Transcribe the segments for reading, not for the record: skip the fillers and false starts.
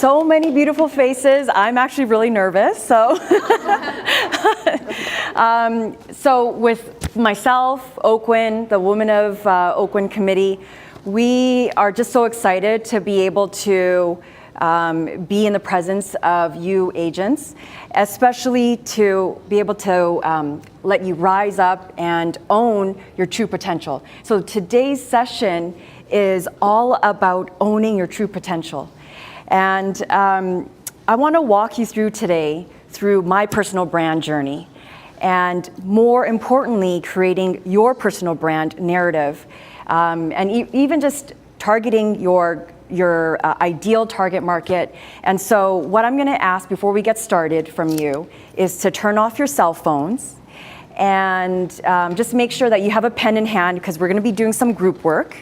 So many beautiful faces. I'm actually really nervous. So, so with myself, OAKWYN, the Women of OAKWYN Committee, we are just so excited to be able to be in the presence of you agents, especially to be able to let you rise up and own your true potential. So today's session is all about owning your true potential. And I want to walk you through today through my personal brand journey, and more importantly, creating your personal brand narrative, and even just targeting your ideal target market. And so what I'm going to ask before we get started from you is to turn off your cell phones and just make sure that you have a pen in hand, because we're going to be doing some group work.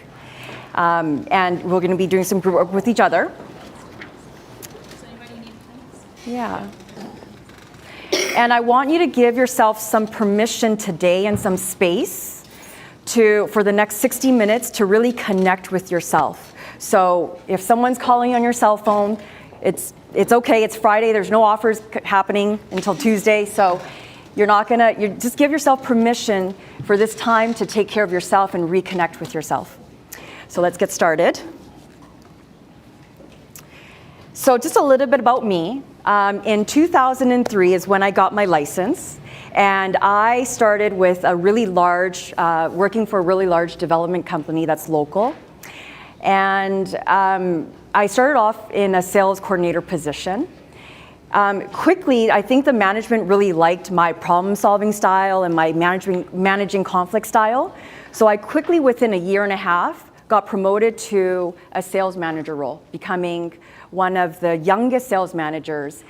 And we're going to be doing some group work with each other. Does anybody need pens? Yeah. And I want you to give yourself some permission today and some space for the next 60 minutes to really connect with yourself. So if someone's calling on your cell phone, it's okay. It's Friday. There's no offers happening until Tuesday. So you just give yourself permission for this time to take care of yourself and reconnect with yourself. So let's get started. So just a little bit about me. In 2003 is when I got my license, and I started with a really large, working for a really large development company that's local. And I started off in a sales coordinator position. Quickly, I think the management really liked my problem-solving style and my managing conflict style. So I quickly, within a year and a half, got promoted to a sales manager role, becoming one of the youngest sales managers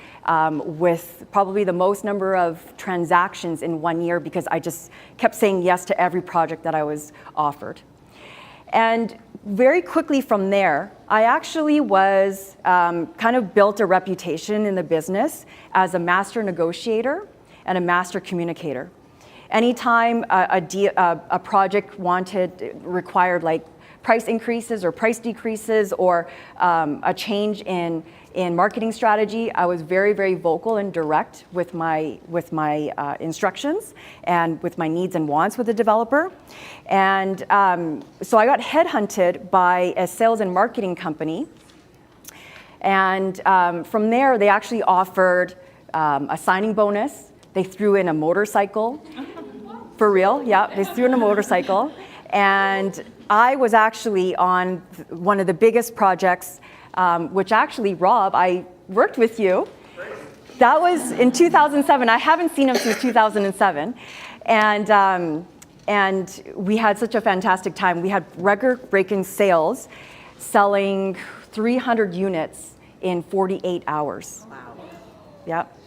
with probably the most number of transactions in 1 year, because I just kept saying yes to every project that I was offered. And very quickly from there, I actually was kind of built a reputation in the business as a master negotiator and a master communicator. Anytime a project required like price increases or price decreases or a change in marketing strategy, I was very, very vocal and direct with my instructions and with my needs and wants with the developer. And so I got headhunted by a sales and marketing company. And from there, they actually offered a signing bonus. They threw in a motorcycle. For real, yeah, they threw in a motorcycle. And I was actually on one of the biggest projects, which actually, Rob, I worked with you. That was in 2007. I haven't seen him since 2007. And we had such a fantastic time. We had record-breaking sales, selling 300 units in 48 hours. Wow. Yep.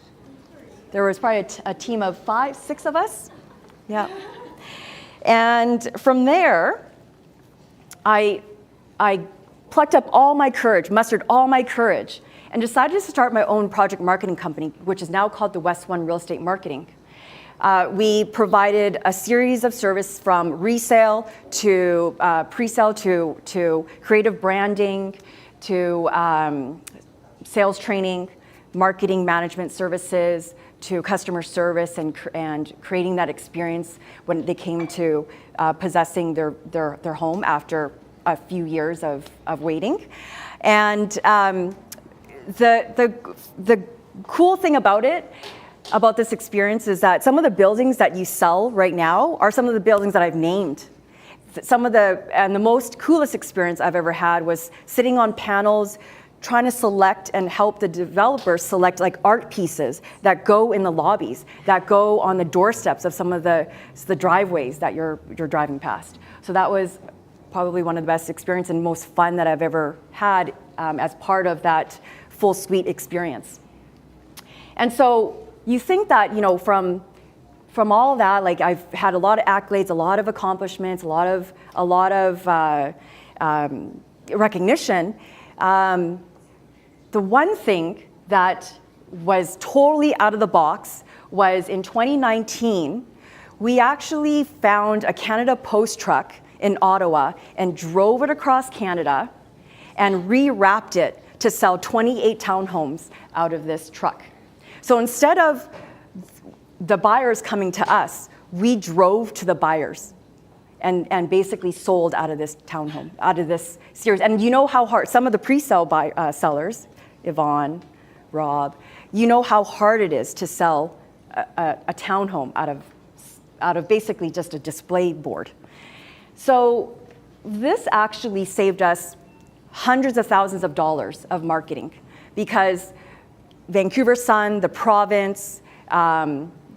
There was probably a team of 5, 6 of us. Yeah. And from there, I plucked up all my courage, mustered all my courage, and decided to start my own project marketing company, which is now called the WOOShop Real Estate Marketing. We provided a series of services from resale to pre-sale to creative branding to sales training, marketing management services, to customer service and creating that experience when they came to possessing their home after a few years of waiting. And the cool thing about this experience is that some of the buildings that you sell right now are some of the buildings that I've named. And the most coolest experience I've ever had was sitting on panels trying to select and help the developers select like art pieces that go in the lobbies, that go on the doorsteps of some of the driveways that you're driving past. So that was probably one of the best experiences and most fun that I've ever had as part of that full suite experience. And so you think that, from all of that, like I've had a lot of accolades, a lot of accomplishments, a lot of recognition. The one thing that was totally out of the box was in 2019, we actually found a Canada Post truck in Ottawa and drove it across Canada and rewrapped it to sell 28 townhomes out of this truck. So instead of the buyers coming to us, we drove to the buyers and basically sold out of this townhome, out of this series. And you know how hard, some of the pre-sale sellers, Yvonne, Rob, you know how hard it is to sell a townhome out of basically just a display board. So this actually saved us hundreds of thousands of dollars of marketing, because Vancouver Sun, the province,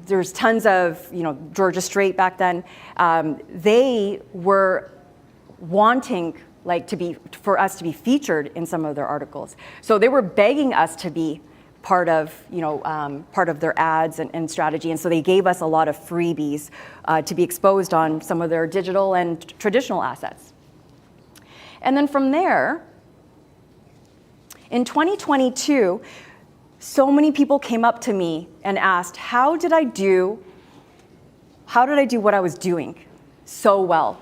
there's tons of, Georgia Strait back then, they were wanting for us to be featured in some of their articles. So they were begging us to be part of their ads and strategy, and so they gave us a lot of freebies to be exposed on some of their digital and traditional assets. And then from there, in 2022, so many people came up to me and asked, how did I do what I was doing so well?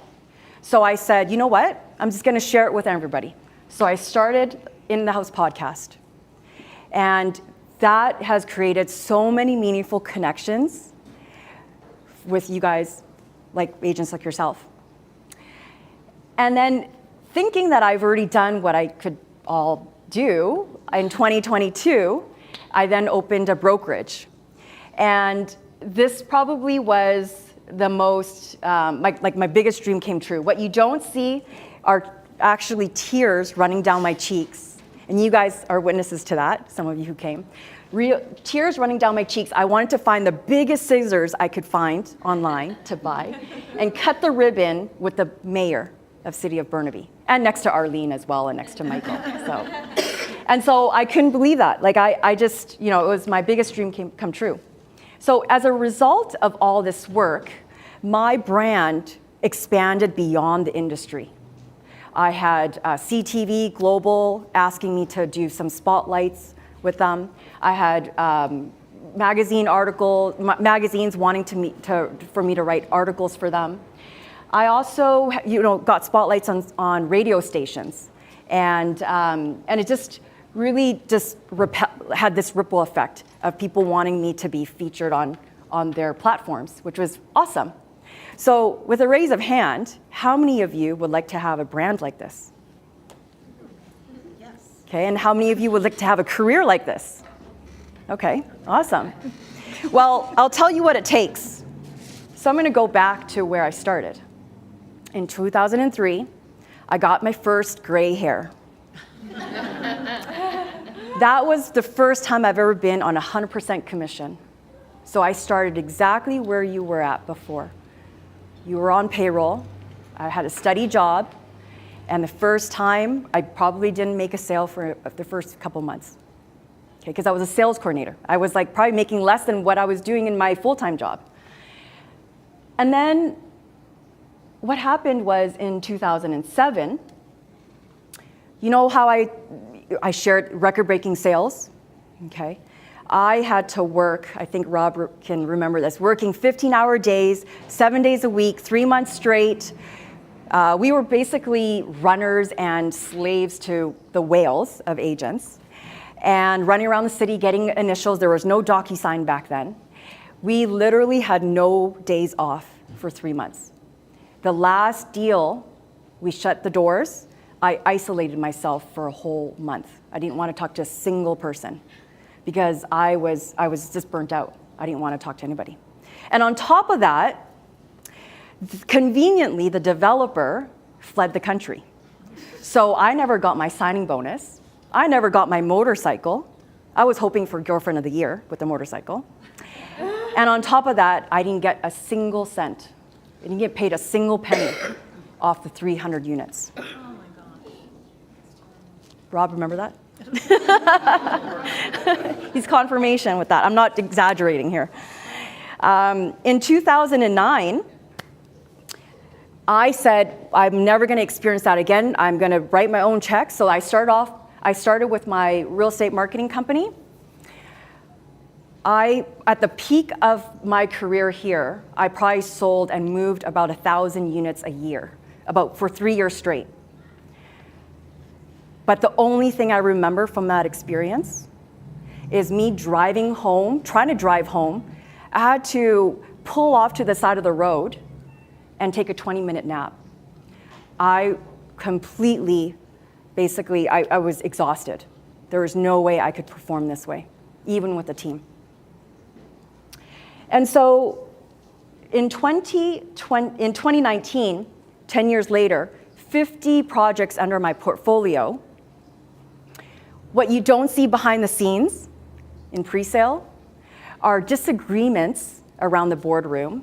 So I said, you know what? I'm just going to share it with everybody. So I started In the House podcast. And that has created so many meaningful connections with you guys, like agents like yourself. And then thinking that I've already done what I could all do, in 2022, I then opened a brokerage. And this probably was the most, my biggest dream came true. What you don't see are actually tears running down my cheeks. And you guys are witnesses to that, some of you who came. Tears running down my cheeks. I wanted to find the biggest scissors I could find online to buy and cut the ribbon with the mayor of City of Burnaby, and next to Arlene as well, and next to Michael. So I couldn't believe that. I just, it was my biggest dream come true. So as a result of all this work, my brand expanded beyond the industry. I had CTV Global asking me to do some spotlights with them. I had magazines wanting for me to write articles for them. I also, got spotlights on radio stations, and it just really had this ripple effect of people wanting me to be featured on their platforms, which was awesome. So with a raise of hand, how many of you would like to have a brand like this? Yes. Okay, and how many of you would like to have a career like this? Okay, awesome. Well, I'll tell you what it takes. So I'm going to go back to where I started. In 2003, I got my first gray hair. That was the first time I've ever been on 100% commission. So I started exactly where you were at before. You were on payroll. I had a steady job. And the first time, I probably didn't make a sale for the first couple months. Okay, because I was a sales coordinator. I was probably making less than what I was doing in my full-time job. And then what happened was in 2007, you know how I shared record-breaking sales? Okay. I had to work, I think Rob can remember this, working 15-hour days, 7 days a week, 3 months straight. We were basically runners and slaves to the whales of agents, and running around the city getting initials. There was no DocuSign back then. We literally had no days off for 3 months. The last deal, we shut the doors. I isolated myself for a whole month. I didn't want to talk to a single person because I was just burnt out. I didn't want to talk to anybody. And on top of that, conveniently, the developer fled the country. So I never got my signing bonus. I never got my motorcycle. I was hoping for Girlfriend of the Year with the motorcycle. And on top of that, I didn't get a single cent. I didn't get paid a single penny off the 300 units. Oh my gosh. Rob, remember that? He's confirmation with that. I'm not exaggerating here. In 2009, I said, I'm never going to experience that again. I'm going to write my own checks. So I started with my real estate marketing company. At the peak of my career here, I probably sold and moved about 1,000 units a year, for 3 years straight. But the only thing I remember from that experience is me driving home, trying to drive home. I had to pull off to the side of the road and take a 20-minute nap. I completely, basically, I was exhausted. There was no way I could perform this way, even with a team. And so in 2019, 10 years later, 50 projects under my portfolio. What you don't see behind the scenes in pre-sale are disagreements around the boardroom,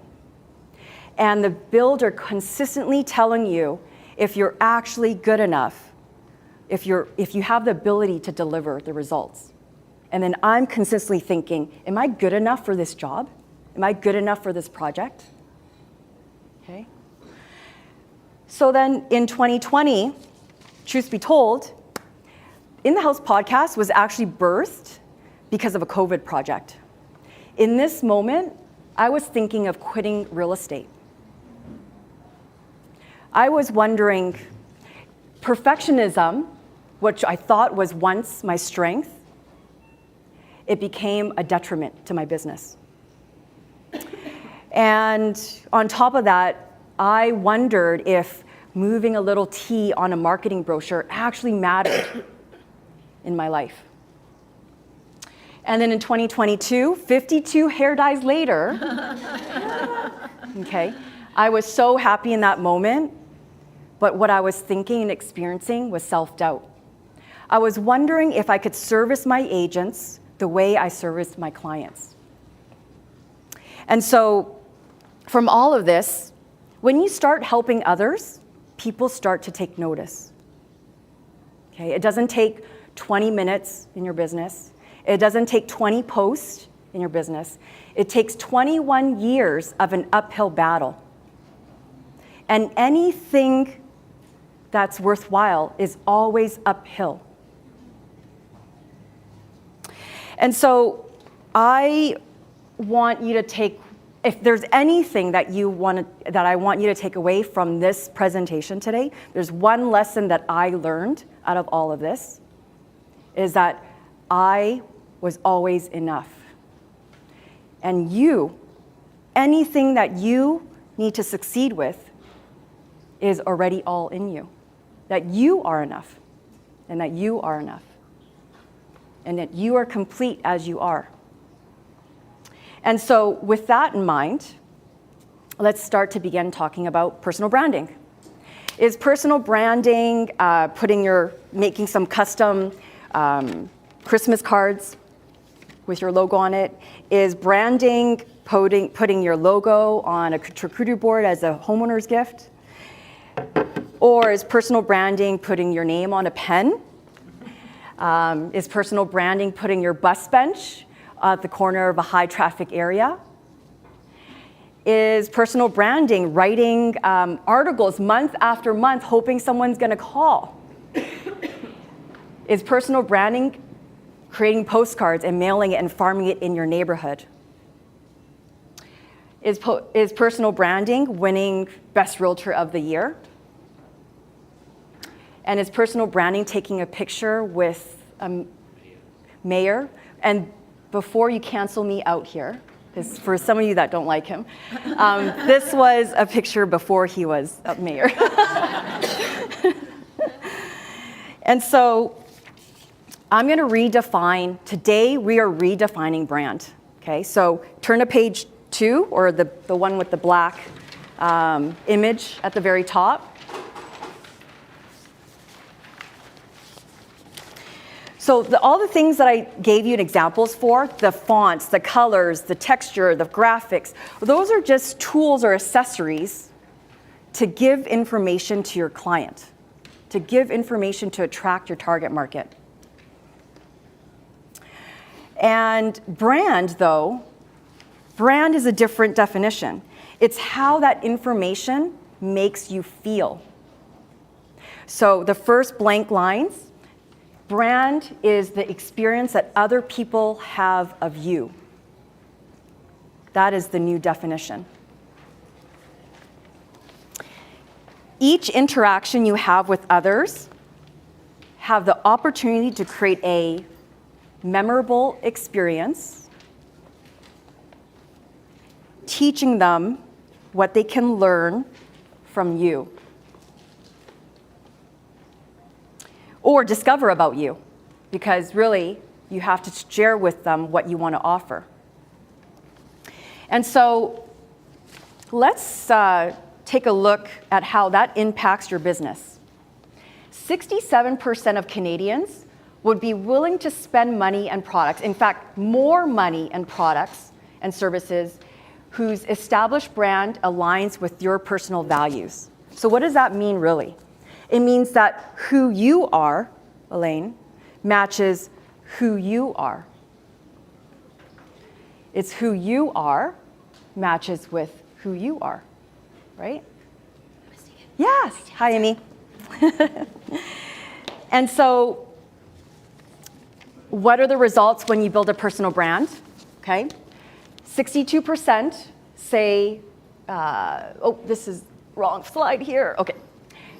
and the builder consistently telling you if you're actually good enough, if you have the ability to deliver the results. And then I'm consistently thinking, am I good enough for this job? Am I good enough for this project? Okay. So then in 2020, truth be told, In the House podcast was actually birthed because of a COVID project. In this moment, I was thinking of quitting real estate. I was wondering, perfectionism, which I thought was once my strength, it became a detriment to my business. And on top of that, I wondered if moving a little T on a marketing brochure actually mattered in my life. And then in 2022, 52 hair dyes later, okay, I was so happy in that moment, but what I was thinking and experiencing was self-doubt. I was wondering if I could service my agents the way I serviced my clients. And so from all of this, when you start helping others, people start to take notice. Okay, it doesn't take 20 minutes in your business. It doesn't take 20 posts in your business. It takes 21 years of an uphill battle. And anything that's worthwhile is always uphill. And so I want you to take, if there's anything that I want you to take away from this presentation today, there's one lesson that I learned out of all of this, is that I was always enough. And you, anything that you need to succeed with is already all in you. That you are enough, and that you are enough, and that you are complete as you are. And so with that in mind, let's start to begin talking about personal branding. Is personal branding making some custom Christmas cards with your logo on it? Is branding putting your logo on a charcuterie board as a homeowner's gift? Or is personal branding putting your name on a pen? Is personal branding putting your bus bench at the corner of a high traffic area? Is personal branding writing articles month after month hoping someone's gonna call? Is personal branding creating postcards and mailing it and farming it in your neighborhood? Is personal branding winning Best Realtor of the Year? And is personal branding taking a picture with a mayor? And before you cancel me out here, because for some of you that don't like him, this was a picture before he was a mayor. And so I'm going to redefine, today we are redefining brand. Okay, so turn to page 2, or the one with the black image at the very top. So all the things that I gave you examples for, the fonts, the colors, the texture, the graphics, those are just tools or accessories to give information to your client, to give information to attract your target market. And brand, though, brand is a different definition. It's how that information makes you feel. So the first blank lines, brand is the experience that other people have of you. That is the new definition. Each interaction you have with others have the opportunity to create a memorable experience, teaching them what they can learn from you or discover about you, because really you have to share with them what you want to offer. And so let's take a look at how that impacts your business. 67% of Canadians would be willing to spend money and products, in fact, more money and products and services whose established brand aligns with your personal values. So what does that mean, really? It means that who you are, Elaine, matches who you are. It's who you are matches with who you are, right? Yes. Hi, Amy. And so what are the results when you build a personal brand? Okay. 62% say, oh, this is wrong slide here. Okay.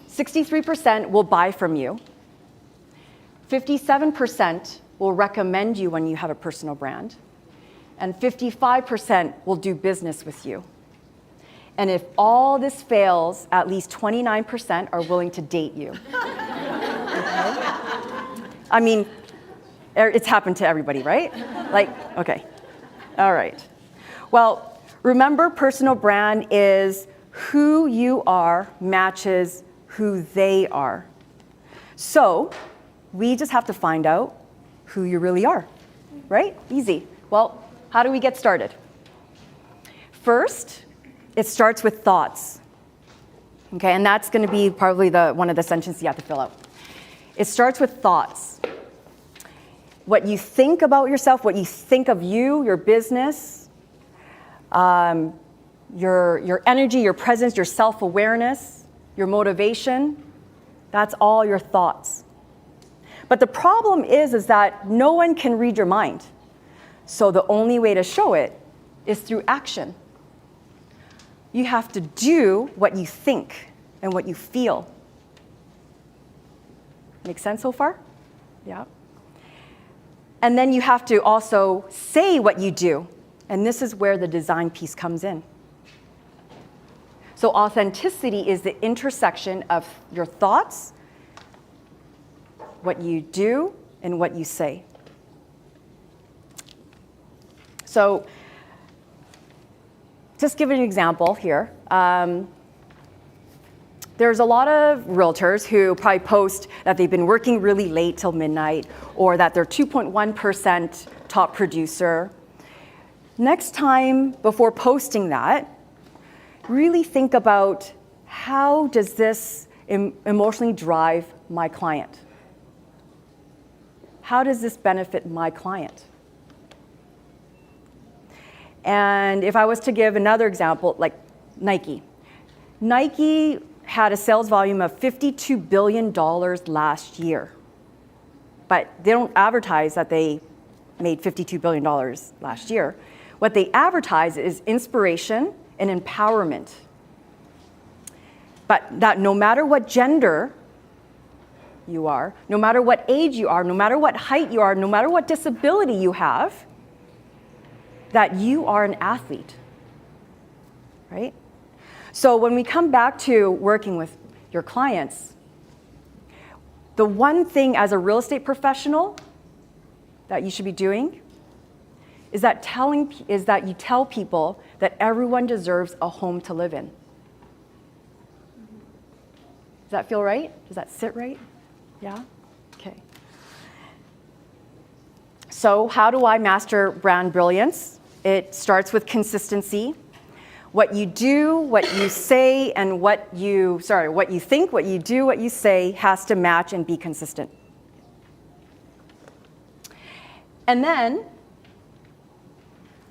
63% will buy from you. 57% will recommend you when you have a personal brand. And 55% will do business with you. And if all this fails, at least 29% are willing to date you. Okay? I mean, it's happened to everybody, right? Like, okay. All right. Well, remember, personal brand is who you are matches who they are. So we just have to find out who you really are, right? Easy. Well, how do we get started? First, it starts with thoughts. Okay, and that's going to be probably one of the sentences you have to fill out. It starts with thoughts. What you think about yourself, what you think of you, your business, your energy, your presence, your self-awareness, your motivation, that's all your thoughts. But the problem is that no one can read your mind. So the only way to show it is through action. You have to do what you think and what you feel. Make sense so far? Yeah. And then you have to also say what you do. And this is where the design piece comes in. So authenticity is the intersection of your thoughts, what you do, and what you say. So just give an example here. There's a lot of realtors who probably post that they've been working really late till midnight, or that they're 2.1% top producer. Next time, before posting that, really think about, how does this emotionally drive my client? How does this benefit my client? And if I was to give another example, like Nike. Nike had a sales volume of $52 billion last year. But they don't advertise that they made $52 billion last year. What they advertise is inspiration and empowerment. But that no matter what gender you are, no matter what age you are, no matter what height you are, no matter what disability you have, that you are an athlete, right? So when we come back to working with your clients, the one thing as a real estate professional that you should be doing is that you tell people that everyone deserves a home to live in. Does that feel right? Does that sit right? Yeah? Okay. So how do I master brand brilliance? It starts with consistency. What you do, what you say, and what you think, what you do, what you say has to match and be consistent. And then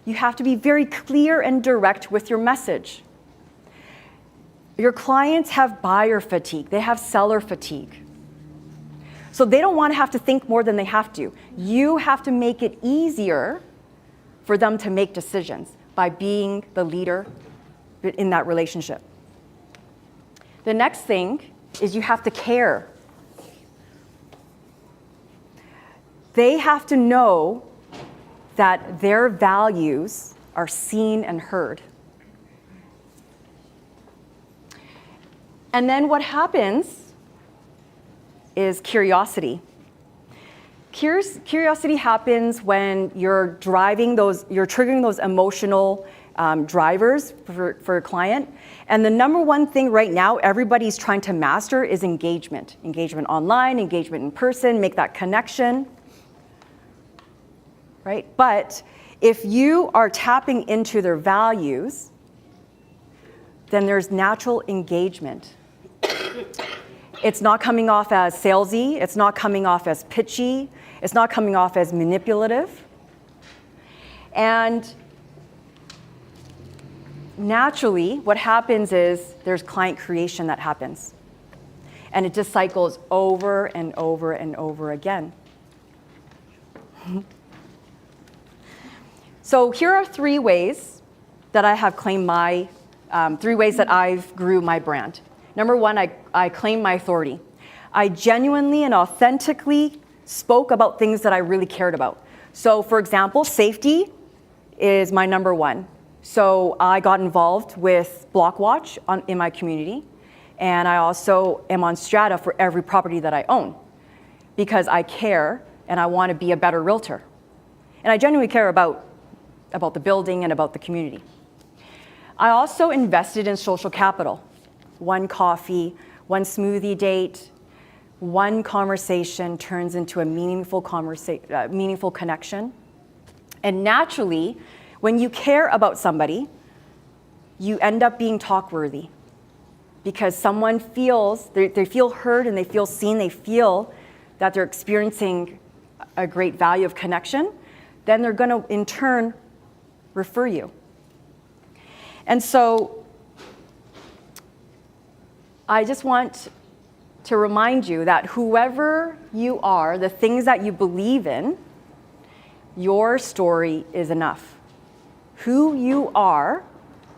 you have to be very clear and direct with your message. Your clients have buyer fatigue. They have seller fatigue. So they don't want to have to think more than they have to. You have to make it easier for them to make decisions by being the leader in that relationship. The next thing is you have to care. they have to know that their values are seen and heard. And then what happens is curiosity. Curiosity happens when you're triggering those emotional drivers for a client. And the number one thing right now everybody's trying to master is engagement. Engagement online, engagement in person, make that connection, right? But if you are tapping into their values, then there's natural engagement. It's not coming off as salesy, it's not coming off as pitchy, it's not coming off as manipulative. And naturally, what happens is there's client creation that happens. And it just cycles over and over and over again. So here are 3 ways that I have claimed 3 ways that I've grew my brand. Number 1, I claim my authority. I genuinely and authentically spoke about things that I really cared about. So for example, safety is my number 1. So I got involved with Blockwatch in my community, and I also am on Strata for every property that I own because I care and I want to be a better realtor. And I genuinely care about the building and about the community. I also invested in social capital. 1 coffee, 1 smoothie date, 1 conversation turns into a meaningful connection. And naturally, when you care about somebody, you end up being talk-worthy because someone feels, they feel heard and they feel seen, they feel that they're experiencing a great value of connection, then they're gonna in turn refer you. And so I just want to remind you that whoever you are, the things that you believe in, your story is enough. Who you are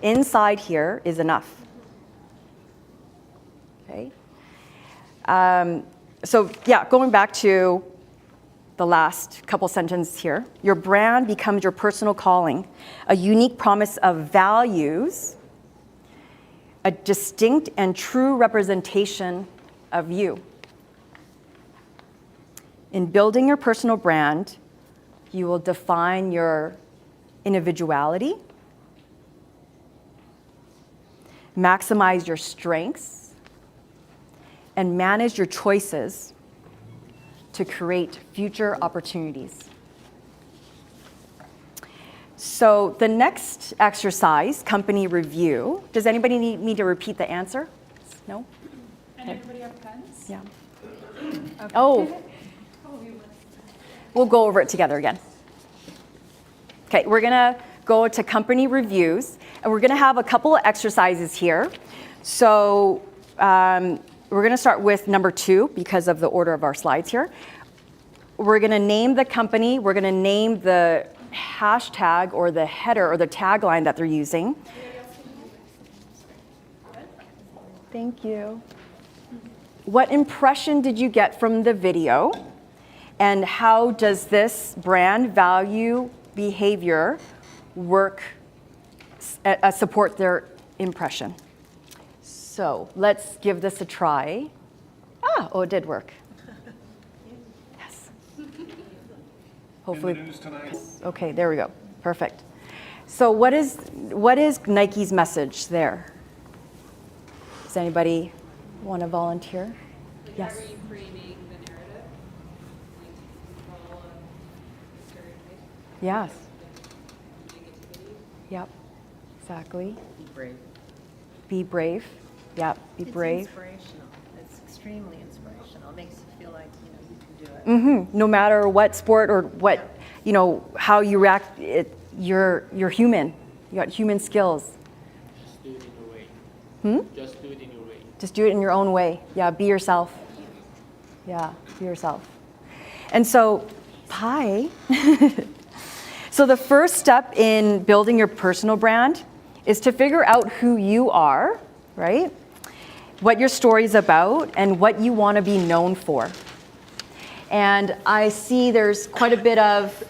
inside here is enough. Okay? So yeah, going back to the last couple sentences here. Your brand becomes your personal calling, a unique promise of values, a distinct and true representation of you. In building your personal brand, you will define your individuality, maximize your strengths, and manage your choices to create future opportunities. So the next exercise, company review. Does anybody need me to repeat the answer? No? And everybody have pens? Yeah. Okay. Oh, we'll go over it together again. Okay, we're gonna go to company reviews, and we're gonna have a couple of exercises here. So we're gonna start with number 2 because of the order of our slides here. We're gonna name the company, we're gonna name the hashtag or the header or the tagline that they're using. Thank you. What impression did you get from the video? And how does this brand value behavior work, support their impression? So let's give this a try. Oh, it did work. Yes. Hopefully. In the news tonight. Okay, there we go. Perfect. So what is Nike's message there? Does anybody want to volunteer? Like, Yes. how are you framing the narrative? Like, control of stereotypes? Yes. Negativity? Yep. Exactly. Be brave. Be brave. Yep. Be brave. It's inspirational. It's extremely inspirational. It makes you feel like you can do it. No matter what sport or what, how you react, you're human. You got human skills. Just do it in your way. Just do it in your way. Just do it in your own way. Yeah, be yourself. Yeah, be yourself. And so, pie. So the first step in building your personal brand is to figure out who you are, right? What your story is about and what you want to be known for. And I see there's quite a bit of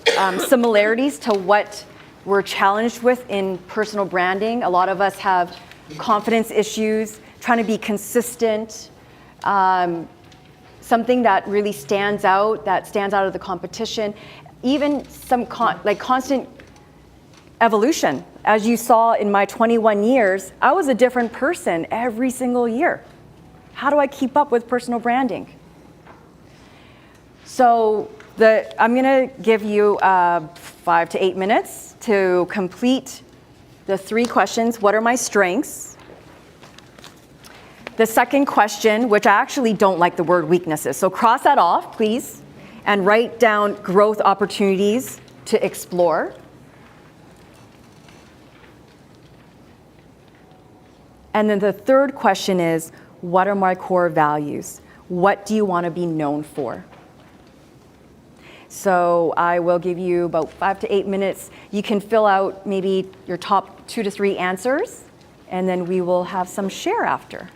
similarities to what we're challenged with in personal branding. A lot of us have confidence issues, trying to be consistent, something that really stands out of the competition, even some constant evolution. As you saw in my 21 years, I was a different person every single year. How do I keep up with personal branding? So I'm going to give you 5 to 8 minutes to complete the 3 questions. What are my strengths? The second question, which I actually don't like the word weaknesses, so cross that off, please, and write down growth opportunities to explore. And then the third question is, what are my core values? What do you want to be known for? So I will give you about 5 to 8 minutes. You can fill out maybe your top 2 to 3 answers, and then we will have some share after.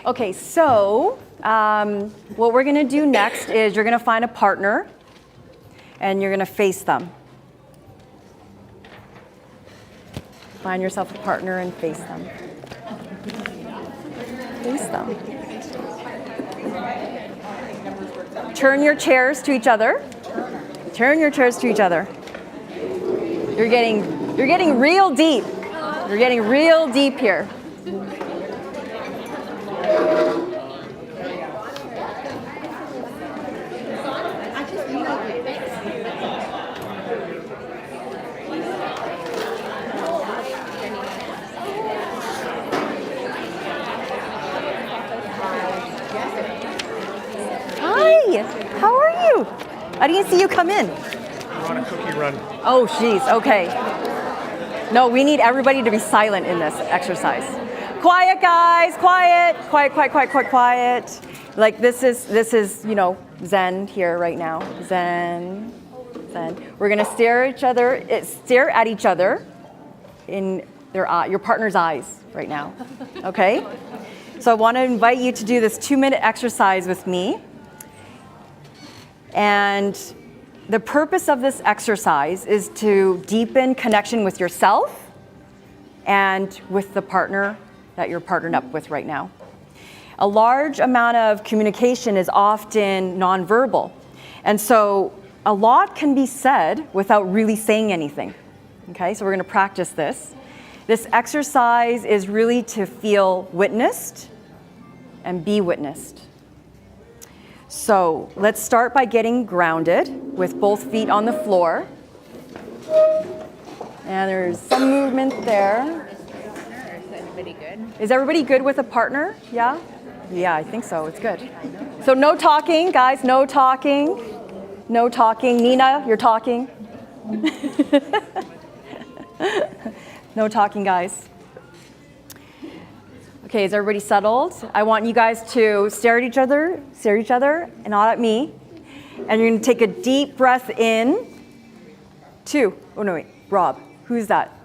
Okay, so what we're going to do next is you're going to find a partner, and you're going to face them. Find yourself a partner and face them. Face them. Turn your chairs to each other. Turn your chairs to each other. You're getting real deep. You're getting real deep here. How are you? I didn't see you come in. We're on a cookie run. Oh, geez, okay. No, we need everybody to be silent in this exercise. Quiet, guys, quiet. Quiet, quiet, quiet, quiet, quiet. Like this is, you know, Zen here right now. Zen, Zen. We're gonna stare at each other in your partner's eyes right now, okay? So I wanna invite you to do this 2-minute exercise with me. And the purpose of this exercise is to deepen connection with yourself and with the partner that you're partnered up with right now. A large amount of communication is often nonverbal. And so a lot can be said without really saying anything. Okay, so we're gonna practice this. This exercise is really to feel witnessed and be witnessed. So let's start by getting grounded with both feet on the floor. And there's some movement there. Is everybody good? Is everybody good with a partner? Yeah? Yeah, I think so. It's good. So no talking, guys. No talking. No talking. Nina, you're talking. No talking, guys. Okay, is everybody settled? I want you guys to stare at each other, and not at me. And you're gonna take a deep breath in. 2. Oh, no, wait. Rob, who's that?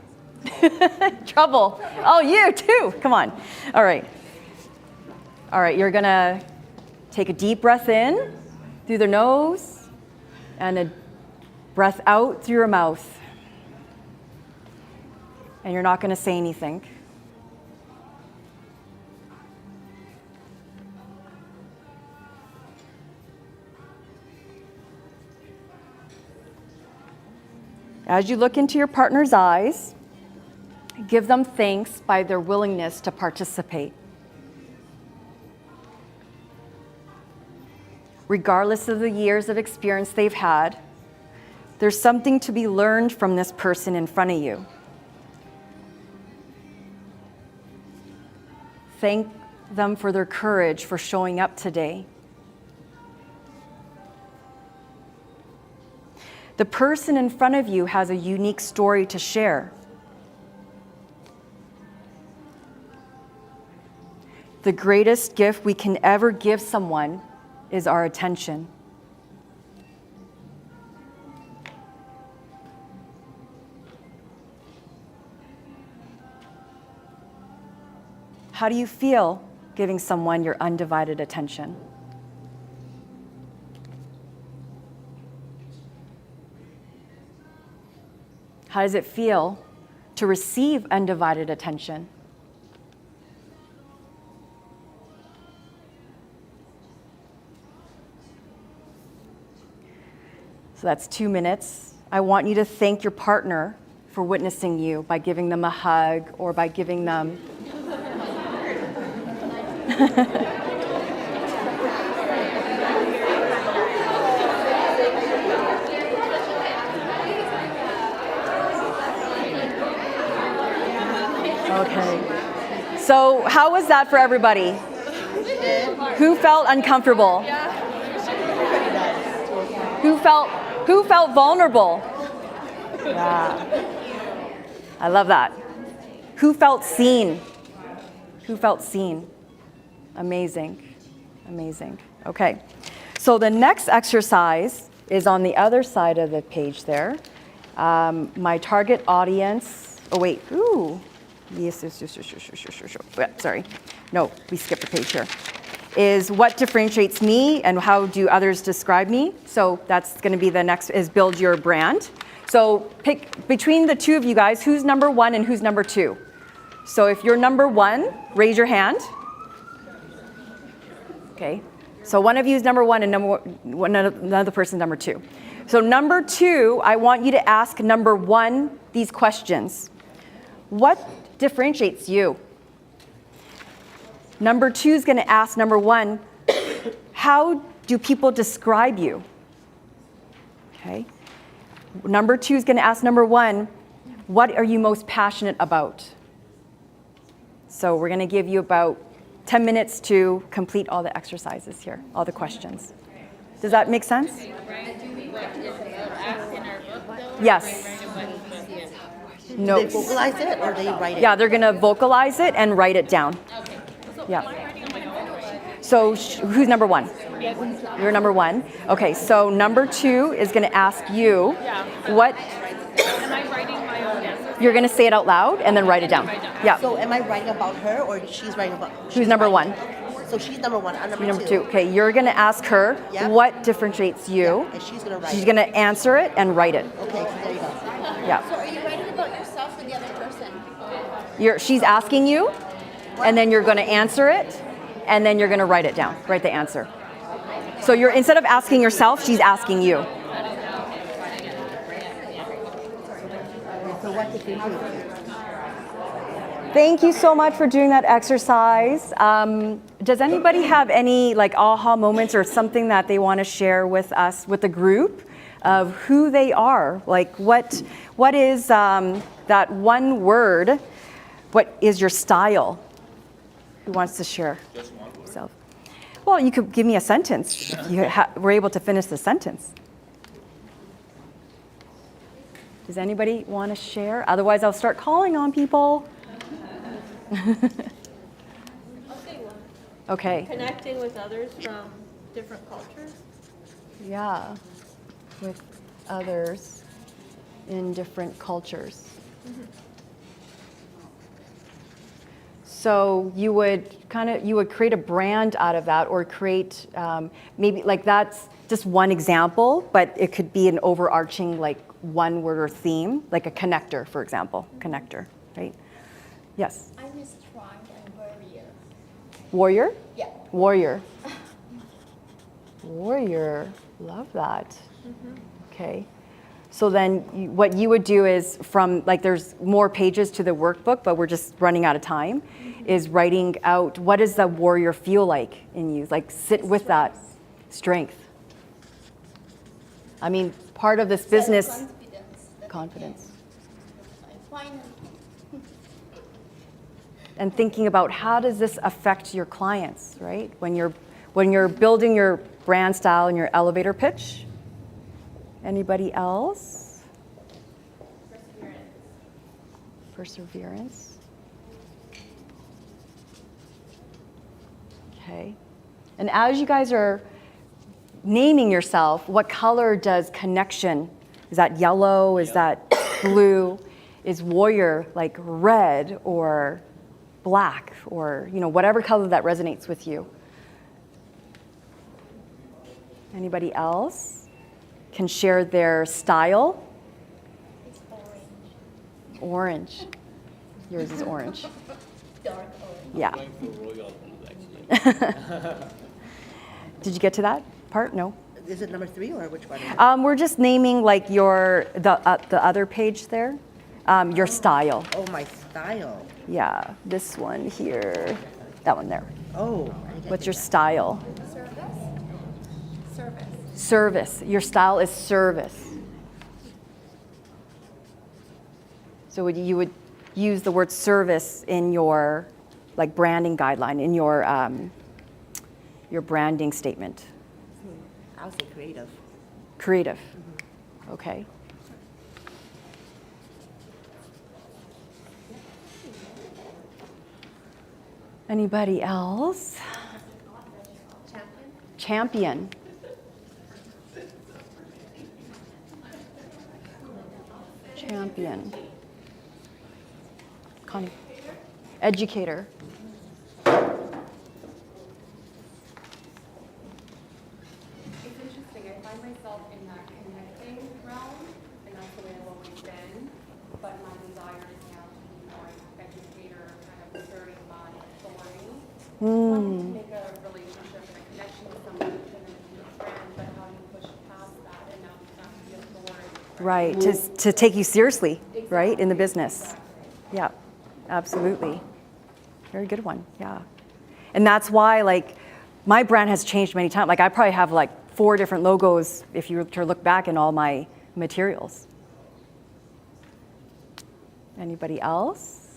Trouble. Oh, you too. Come on. All right. All right, you're gonna take a deep breath in through the nose and a breath out through your mouth. And you're not gonna say anything. As you look into your partner's eyes, give them thanks by their willingness to participate. Regardless of the years of experience they've had, there's something to be learned from this person in front of you. Thank them for their courage for showing up today. The person in front of you has a unique story to share. The greatest gift we can ever give someone is our attention. How do you feel giving someone your undivided attention? How does it feel to receive undivided attention? So that's 2 minutes. I want you to thank your partner for witnessing you by giving them a hug or by giving them. Okay. So how was that for everybody? Who felt uncomfortable? Who felt vulnerable? Yeah. I love that. Who felt seen? Who felt seen? Amazing. Amazing. Okay. So the next exercise is on the other side of the page there. My target audience. Oh, wait. Ooh. Yes. Sorry. No, we skipped a page here. Is what differentiates me and how do others describe me? So that's going to be the next, is build your brand. So pick between the two of you guys, who's number one and who's number two. So if you're number one, raise your hand. Okay. So one of you is number one and another person's number two. So number two, I want you to ask number one these questions. What differentiates you? Number two is going to ask number one, how do people describe you? Okay. Number two is going to ask number one, what are you most passionate about? So we're going to give you about 10 minutes to complete all the exercises here, all the questions. Does that make sense? Yes. No. Do they vocalize it or they write it? Yeah, they're going to vocalize it and write it down. Yeah. So who's number one? You're number one. Okay, so number two is going to ask you what. Am I writing my own answers? You're going to say it out loud and then write it down. Yeah. So am I writing about her or she's writing about? Who's number one? So she's number one. I'm You're number number two. Okay, you're going to ask her Yeah. what differentiates you. And she's gonna write. She's going to answer it and write it. Okay, so there you go. Yeah. So are you writing about yourself or the other person? She's asking you, and then you're going to answer it, and then you're going to write it down. Write the answer. So you're instead of asking yourself, she's asking you. So what differentiates you? Thank you so much for doing that exercise. Does anybody have any like aha moments or something that they want to share with us, with the group, of who they are? Like what is that one word? What is your style? Who wants to share? Just one word. Self. Well, you could give me a sentence if you were able to finish the sentence. Does anybody want to share? Otherwise, I'll start calling on people. I'll say one. Okay. Connecting with others from different cultures. Yeah, with others in different cultures. So you would create a brand out of that, or create maybe like that's just one example, but it could be an overarching like one word or theme, like a connector, for example, connector, right? Yes. I'm strong and warrior. Warrior? Yeah. Warrior. Warrior. Love that. Okay. So then what you would do is from, like there's more pages to the workbook, but we're just running out of time, is writing out what does the warrior feel like in you? Like sit with that. Strength. I mean, part of this business. Confidence. Finally. And thinking about how does this affect your clients, right? When you're building your brand style and your elevator pitch. Anybody else? Perseverance. Okay. And as you guys are naming yourself, what color does connection? Is that yellow? Is that blue? Is warrior like red or black or, whatever color that resonates with you. Anybody else can share their style? It's orange. Orange. Yours is orange. Dark orange. Yeah. Going for royal blue, actually. Did you get to that part? No. Is it number 3 or which one? We're just naming like the other page there, your style. Oh, my style. Yeah, this one here, that one there. Oh. I didn't What's get your that. style? Service. Service. Your style is service. So you would use the word service in your like branding guideline, in your branding statement. I would say creative. Creative. Okay. Anybody else? Champion. Champion. Connie. Educator. It's interesting, I find myself in that connecting realm, and that's the way I've always been, but my desire is now to be more an educator, kind of asserting my authority. Wanting to make a relationship and a connection with someone and then be a friend, but how do you push past that and now become the authority? Right, to take you seriously, right, in the business. Yeah, absolutely. Very good one, yeah. And that's why, like, my brand has changed many times. Like, I probably have, like, 4 different logos if you were to look back in all my materials. Anybody else?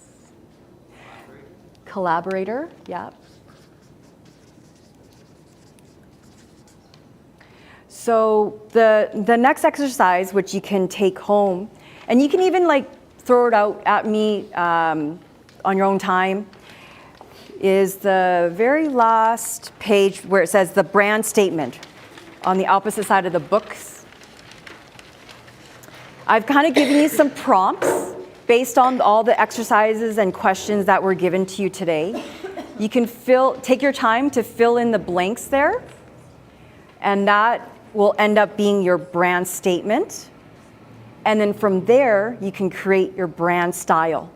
Collaborator, yeah. So the next exercise, which you can take home, and you can even like throw it out at me on your own time, is the very last page where it says the brand statement on the opposite side of the books. I've kind of given you some prompts based on all the exercises and questions that were given to you today. You can take your time to fill in the blanks there, and that will end up being your brand statement. And then from there, you can create your brand style,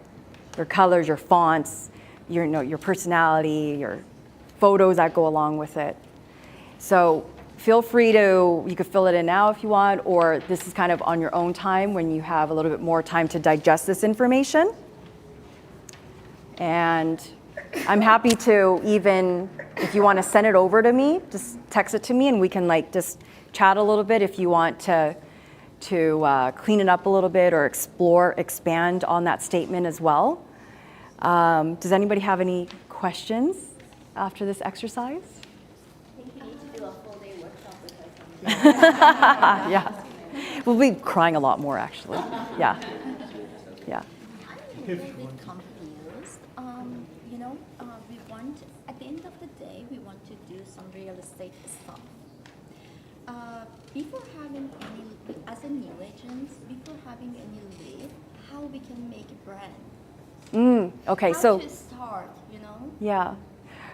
your colors, your fonts, your personality, your photos that go along with it. So feel free you could fill it in now if you want, or this is kind of on your own time when you have a little bit more time to digest this information. And I'm happy to even, if you want to send it over to me, just text it to me and we can like just chat a little bit if you want to clean it up a little bit or expand on that statement as well. Does anybody have any questions after this exercise? I think you need to do a full day workshop with us. Yeah. We'll be crying a lot more actually. Yeah. Yeah. I'm a little bit confused. We want, at the end of the day, we want to do some real estate stuff. Before having any, as a new agent, before having any lead, how we can make a brand? Okay, How so to start, yeah.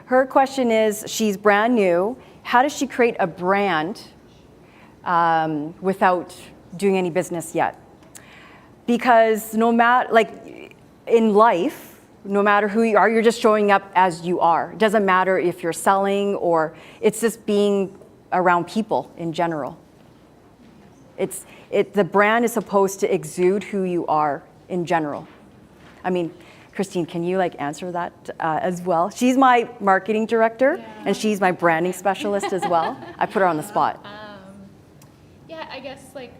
Her question is, she's brand new. How does she create a brand without doing any business yet? Because no matter, like in life, no matter who you are, you're just showing up as you are. It doesn't matter if you're selling or it's just being around people in general. The brand is supposed to exude who you are in general. I mean, Christine, can you like answer that as well? She's my marketing director and she's my branding specialist as well. I put her on the spot. Yeah, I guess like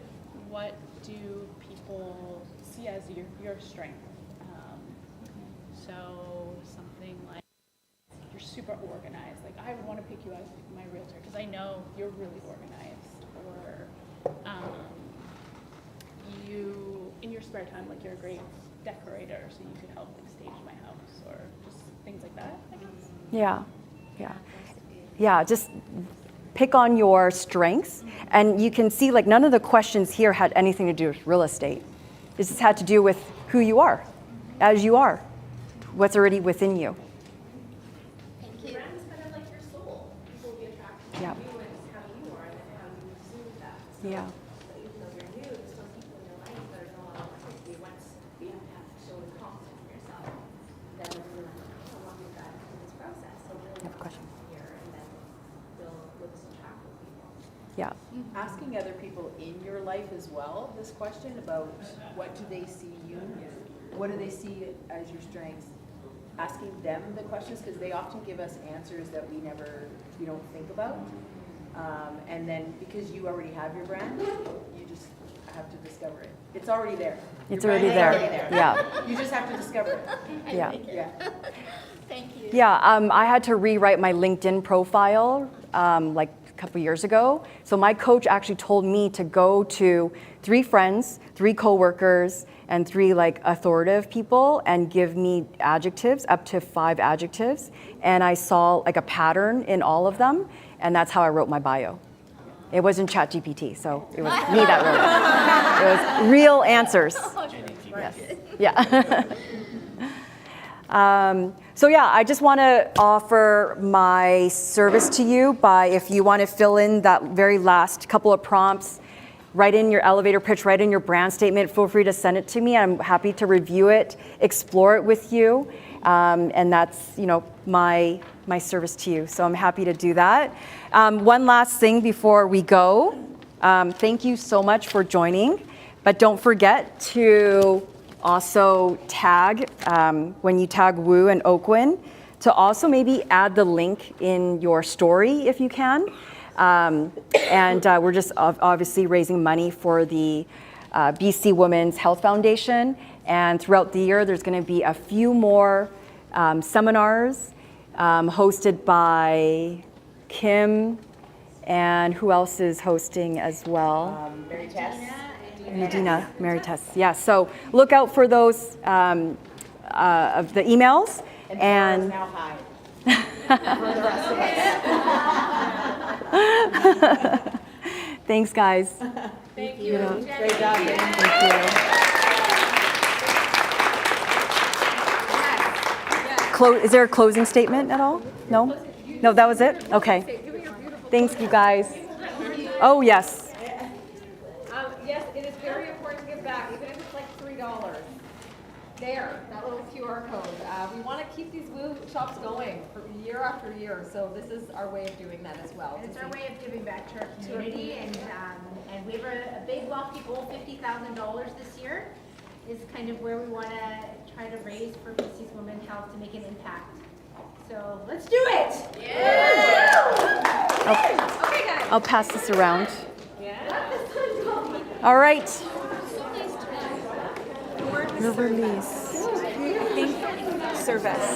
what do people see as your strength? So something like you're super organized. Like I would want to pick you as my realtor because I know you're really organized. Or you in your spare time, like you're a great decorator, so you could help like stage my house or just things like that, I guess. Yeah, just pick on your strengths. And you can see like none of the questions here had anything to do with real estate. It just had to do with who you are, as you are. what's already within you. Thank you. Brand's kind of like your soul. People will be attracted to Yeah. you and how you are and how you exude that. So, Yeah. but even though you're new, there's some people in your life that are no authenticity. Once you have to show the confidence in yourself, then you're like, oh, I want you guys through this process. So really, I have a question. here, and then you'll just attract with people. Yeah. Asking other people in your life as well, this question about what do they see you, what do they see as your strengths? Asking them the questions, because they often give us answers that we don't think about. And then because you already have your brand, you just have to discover it. It's already there. It's Your already brand is there. Yeah. You just have to discover it. Yeah. Yeah. Thank you. Yeah, I had to rewrite my LinkedIn profile like a couple years ago. So my coach actually told me to go to 3 friends, 3 coworkers, and 3 like authoritative people and give me adjectives, up to 5 adjectives. And I saw like a pattern in all of them, and that's how I wrote my bio. It wasn't ChatGPT, so it was me that wrote it. It was real answers. Yes. Yeah. So yeah, I just want to offer my service to you by, if you want to fill in that very last couple of prompts, write in your elevator pitch, write in your brand statement, feel free to send it to me. I'm happy to review it, explore it with you. And that's, my service to you. So I'm happy to do that. One last thing before we go. Thank you so much for joining, but don't forget to also tag, when you tag Woo and OAKWYN, to also maybe add the link in your story if you can. And we're just obviously raising money for the BC Women's Health Foundation. And throughout the year, there's going to be a few more seminars hosted by Kim, and who else is hosting as well? Mary Tess. Medina, Mary Tess. Yeah, so look out for those of the emails. And now hide. For the rest of us. Thanks, guys. Thank you. Great job. Thank you. Is there a closing statement at all? No? No, that was it? Okay. Thanks, you guys. Oh, yes. Yes, it is very important to give back, even if it's like $3. There, that little QR code. We want to keep these Woo shops going for year after year, so this is our way of doing that as well. It's our way of giving back to our community, and we have a big lofty goal, $50,000 this year, is kind of where we want to try to raise for BC's women's health to make an impact. So let's do it! Yeah! Okay, guys. I'll pass this around. All right. Your release. Service.